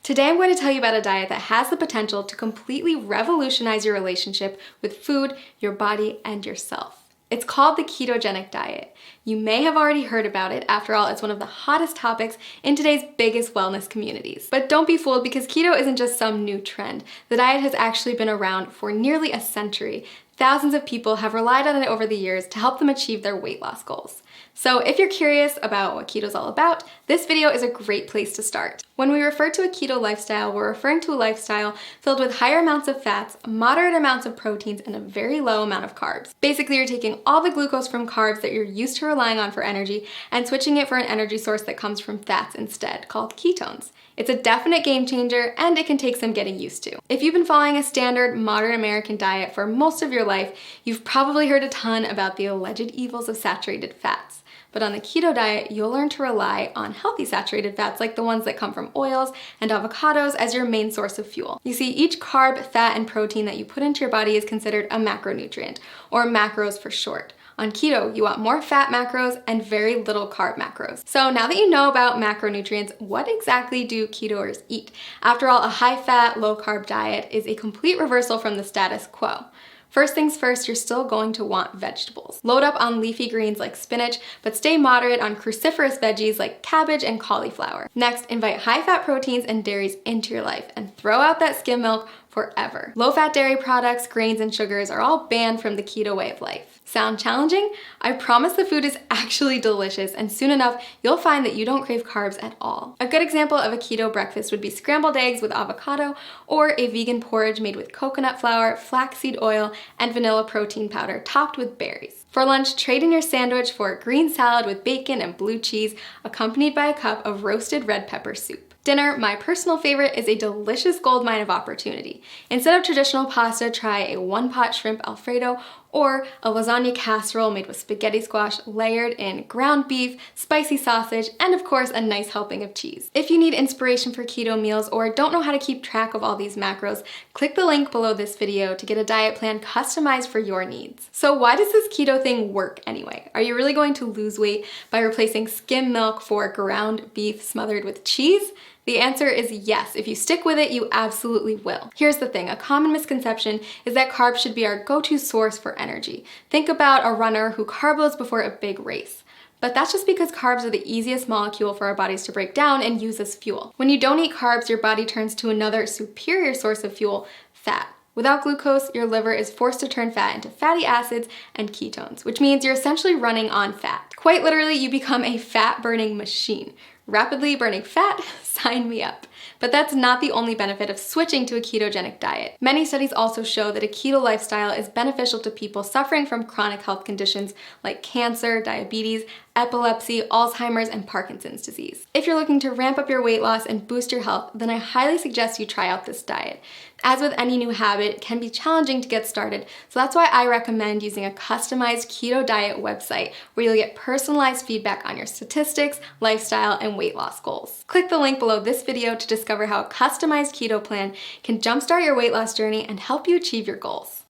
Today I'm going to tell you about a diet that has the potential to completely revolutionize your relationship with food, your body, and yourself. It's called the ketogenic diet. You may have already heard about it. After all, it's one of the hottest topics in today's biggest wellness communities. But don't be fooled, because keto isn't just some new trend. The diet has actually been around for nearly a century. Thousands of people have relied on it over the years to help them achieve their weight loss goals. So if you're curious about what keto is all about, this video is a great place to start. When we refer to a keto lifestyle, we're referring to a lifestyle filled with higher amounts of fats, moderate amounts of proteins, and a very low amount of carbs. Basically, you're taking all the glucose from carbs that you're used to relying on for energy and switching it for an energy source that comes from fats instead, called ketones. It's a definite game changer, and it can take some getting used to. If you've been following a standard modern American diet for most of your life, you've probably heard a ton about the alleged evils of saturated fats. But on the keto diet, you'll learn to rely on healthy saturated fats like the ones that come from oils and avocados as your main source of fuel. You see, each carb, fat, and protein that you put into your body is considered a macronutrient, or macros for short. On keto, you want more fat macros and very little carb macros. So now that you know about macronutrients, what exactly do ketoers eat? After all, a high-fat, low-carb diet is a complete reversal from the status quo. First things first, you're still going to want vegetables. Load up on leafy greens like spinach, but stay moderate on cruciferous veggies like cabbage and cauliflower. Next, invite high-fat proteins and dairies into your life and throw out that skim milk forever. Low-fat dairy products, grains, and sugars are all banned from the keto way of life. Sound challenging? I promise the food is actually delicious, and soon enough, you'll find that you don't crave carbs at all. A good example of a keto breakfast would be scrambled eggs with avocado, or a vegan porridge made with coconut flour, flaxseed oil, and vanilla protein powder topped with berries. For lunch, trade in your sandwich for a green salad with bacon and blue cheese, accompanied by a cup of roasted red pepper soup. Dinner, my personal favorite, is a delicious goldmine of opportunity. Instead of traditional pasta, try a one-pot shrimp Alfredo or a lasagna casserole made with spaghetti squash layered in ground beef, spicy sausage, and of course a nice helping of cheese. If you need inspiration for keto meals or don't know how to keep track of all these macros, click the link below this video to get a diet plan customized for your needs. So why does this keto thing work anyway? Are you really going to lose weight by replacing skim milk for ground beef smothered with cheese? The answer is yes. If you stick with it, you absolutely will. Here's the thing, a common misconception is that carbs should be our go-to source for energy. Think about a runner who carb loads before a big race. But that's just because carbs are the easiest molecule for our bodies to break down and use as fuel. When you don't eat carbs, your body turns to another superior source of fuel, fat. Without glucose, your liver is forced to turn fat into fatty acids and ketones, which means you're essentially running on fat. Quite literally, you become a fat-burning machine. Rapidly burning fat? Sign me up. But that's not the only benefit of switching to a ketogenic diet. Many studies also show that a keto lifestyle is beneficial to people suffering from chronic health conditions like cancer, diabetes, epilepsy, Alzheimer's, and Parkinson's disease. If you're looking to ramp up your weight loss and boost your health, then I highly suggest you try out this diet. As with any new habit, it can be challenging to get started, so that's why I recommend using a customized keto diet website where you'll get personalized feedback on your statistics, lifestyle, and weight loss goals. Click the link below this video to discover how a customized keto plan can jumpstart your weight loss journey and help you achieve your goals.